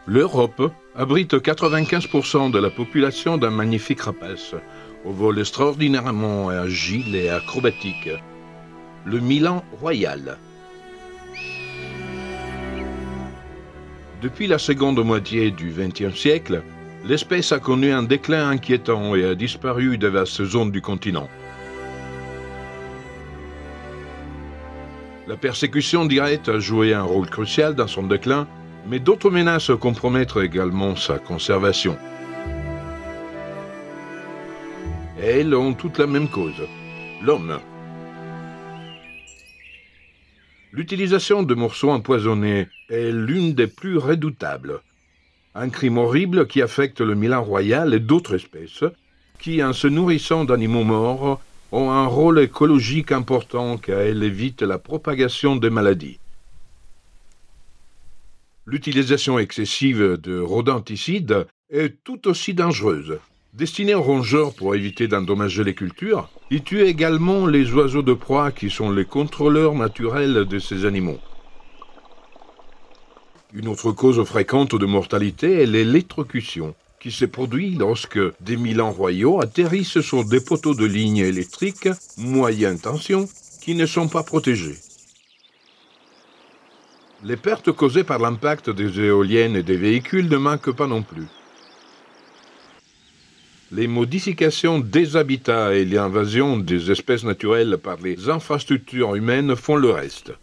L'Europe abrite 95% de la population d'un magnifique rapace, au vol extraordinairement agile et acrobatique, le Milan royal. Depuis la seconde moitié du XXe siècle, l'espèce a connu un déclin inquiétant et a disparu de vastes zones du continent. La persécution directe a joué un rôle crucial dans son déclin, mais d'autres menaces compromettent également sa conservation. Elles ont toutes la même cause, l'homme. L'utilisation de morceaux empoisonnés est l'une des plus redoutables. Un crime horrible qui affecte le Milan royal et d'autres espèces, qui, en se nourrissant d'animaux morts, ont un rôle écologique important car elles évitent la propagation des maladies. L'utilisation excessive de rodenticides est tout aussi dangereuse. Destinés aux rongeurs pour éviter d'endommager les cultures, ils tuent également les oiseaux de proie qui sont les contrôleurs naturels de ces animaux. Une autre cause fréquente de mortalité est l'électrocution, qui se produit lorsque des milans royaux atterrissent sur des poteaux de ligne électrique moyenne tension qui ne sont pas protégés. Les pertes causées par l'impact des éoliennes et des véhicules ne manquent pas non plus. Les modifications des habitats et l'invasion des espèces naturelles par les infrastructures humaines font le reste.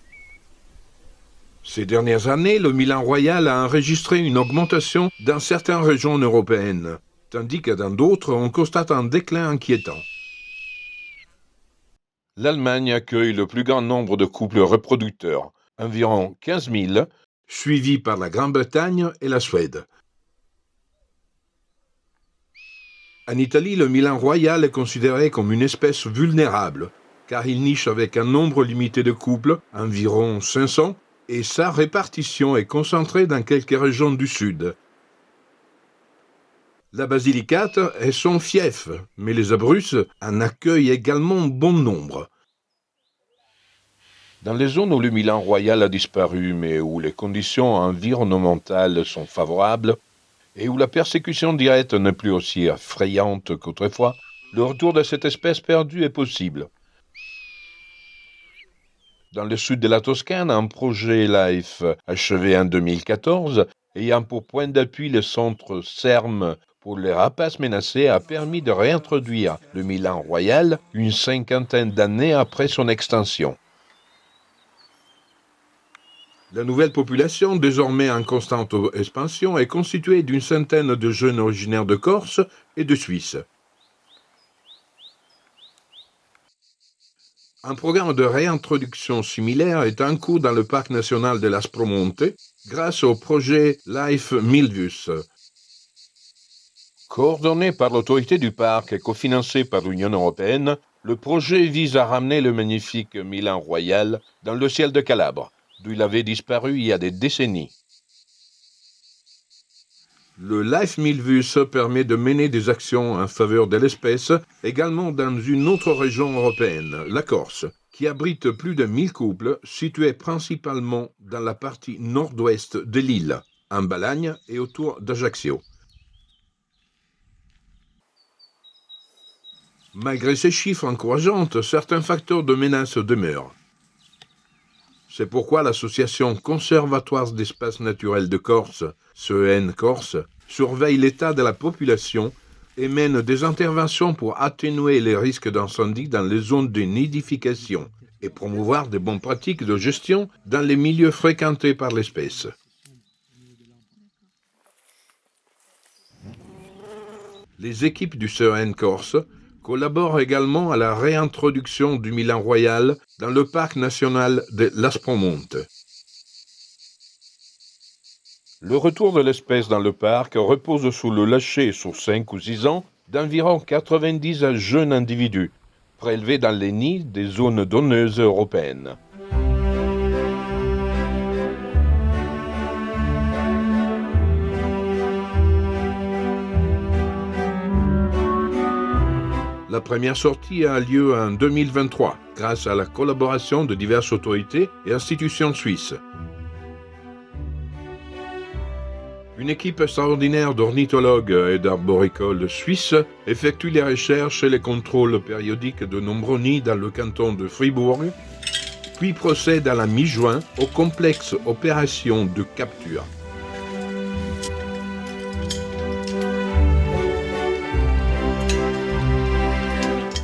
Ces dernières années, le Milan royal a enregistré une augmentation dans certaines régions européennes, tandis que dans d'autres, on constate un déclin inquiétant. L'Allemagne accueille le plus grand nombre de couples reproducteurs, environ 15 000, suivi par la Grande-Bretagne et la Suède. En Italie, le Milan royal est considéré comme une espèce vulnérable, car il niche avec un nombre limité de couples, environ 500, et sa répartition est concentrée dans quelques régions du sud. La Basilicate est son fief, mais les Abruzzes en accueillent également bon nombre. Dans les zones où le Milan royal a disparu, mais où les conditions environnementales sont favorables, et où la persécution directe n'est plus aussi effrayante qu'autrefois, le retour de cette espèce perdue est possible. Dans le sud de la Toscane, un projet LIFE achevé en 2014, ayant pour point d'appui le centre CERM pour les rapaces menacés, a permis de réintroduire le Milan royal une cinquantaine d'années après son extinction. La nouvelle population, désormais en constante expansion, est constituée d'une centaine de jeunes originaires de Corse et de Suisse. Un programme de réintroduction similaire est en cours dans le parc national de l'Aspromonte grâce au projet Life Milvus. Coordonné par l'autorité du parc et cofinancé par l'Union européenne, le projet vise à ramener le magnifique Milan royal dans le ciel de Calabre, d'où il avait disparu il y a des décennies. Le Life Milvus permet de mener des actions en faveur de l'espèce également dans une autre région européenne, la Corse, qui abrite plus de 1000 couples situés principalement dans la partie nord-ouest de l'île, en Balagne et autour d'Ajaccio. Malgré ces chiffres encourageants, certains facteurs de menace demeurent. C'est pourquoi l'association Conservatoire d'espaces naturels de Corse, CEN Corse, surveille l'état de la population et mène des interventions pour atténuer les risques d'incendie dans les zones de nidification et promouvoir de bonnes pratiques de gestion dans les milieux fréquentés par l'espèce. Les équipes du CEN Corse collabore également à la réintroduction du Milan royal dans le parc national de l'Aspromonte. Le retour de l'espèce dans le parc repose sous le lâcher sur 5 ou 6 ans d'environ 90 jeunes individus, prélevés dans les nids des zones donneuses européennes. La première sortie a lieu en 2023 grâce à la collaboration de diverses autorités et institutions suisses. Une équipe extraordinaire d'ornithologues et d'arboricoles suisses effectue les recherches et les contrôles périodiques de nombreux nids dans le canton de Fribourg, puis procède à la mi-juin aux complexes opérations de capture.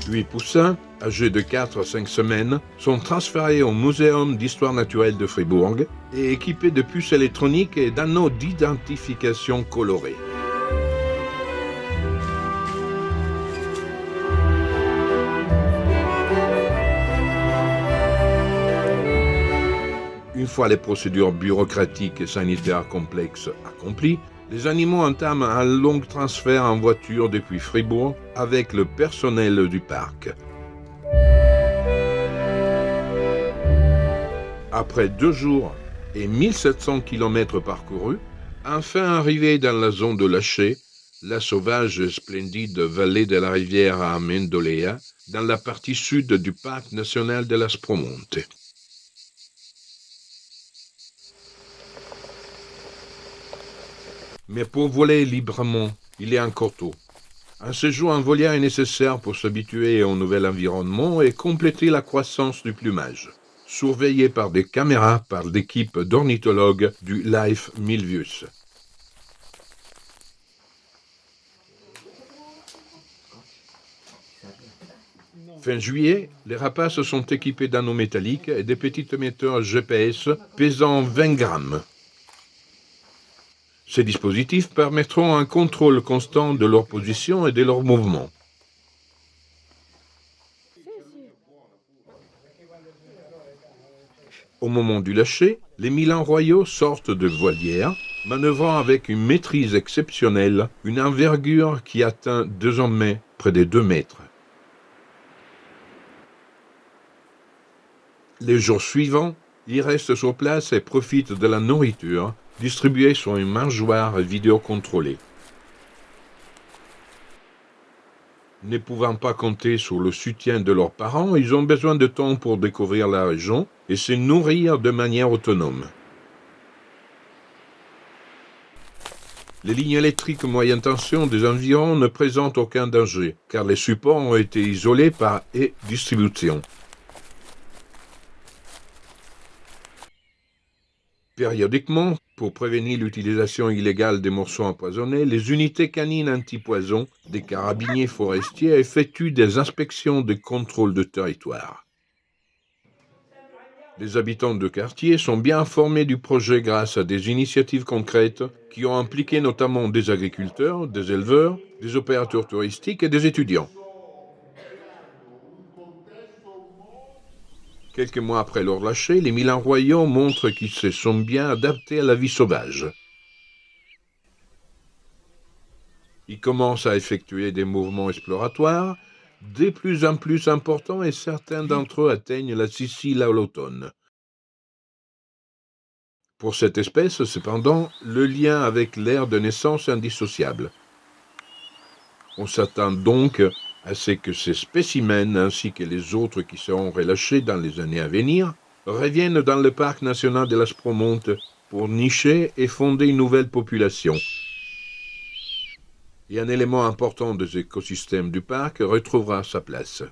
Huit poussins, âgés de 4 à 5 semaines, sont transférés au Muséum d'histoire naturelle de Fribourg et équipés de puces électroniques et d'anneaux d'identification colorés. Une fois les procédures bureaucratiques et sanitaires complexes accomplies, les animaux entament un long transfert en voiture depuis Fribourg avec le personnel du parc. Après 2 jours et 1700 km parcourus, enfin arrivés dans la zone de Lâcher, la sauvage et splendide vallée de la rivière Amendolea, dans la partie sud du parc national de l'Aspromonte. Mais pour voler librement, il est encore tôt. Un séjour en volière est nécessaire pour s'habituer au nouvel environnement et compléter la croissance du plumage, surveillé par des caméras par l'équipe d'ornithologues du Leif Milvius. Fin juillet, les rapaces sont équipés d'anneaux métalliques et de petits émetteurs GPS pesant 20 grammes. Ces dispositifs permettront un contrôle constant de leur position et de leurs mouvements. Au moment du lâcher, les milans royaux sortent de volière, manœuvrant avec une maîtrise exceptionnelle, une envergure qui atteint désormais près de 2 mètres. Les jours suivants, ils restent sur place et profitent de la nourriture distribuée sur une mangeoire vidéocontrôlée. Ne pouvant pas compter sur le soutien de leurs parents, ils ont besoin de temps pour découvrir la région et se nourrir de manière autonome. Les lignes électriques moyenne tension des environs ne présentent aucun danger, car les supports ont été isolés par e-distribution. Périodiquement, pour prévenir l'utilisation illégale des morceaux empoisonnés, les unités canines anti-poison des carabiniers forestiers effectuent des inspections de contrôle de territoire. Les habitants de quartier sont bien informés du projet grâce à des initiatives concrètes qui ont impliqué notamment des agriculteurs, des éleveurs, des opérateurs touristiques et des étudiants. Quelques mois après leur lâcher, les milans royaux montrent qu'ils se sont bien adaptés à la vie sauvage. Ils commencent à effectuer des mouvements exploratoires, de plus en plus importants et certains d'entre eux atteignent la Sicile à l'automne. Pour cette espèce, cependant, le lien avec l'aire de naissance est indissociable. On s'attend donc à ce que ces spécimens, ainsi que les autres qui seront relâchés dans les années à venir, reviennent dans le parc national de l'Aspromonte pour nicher et fonder une nouvelle population. Et un élément important des écosystèmes du parc retrouvera sa place.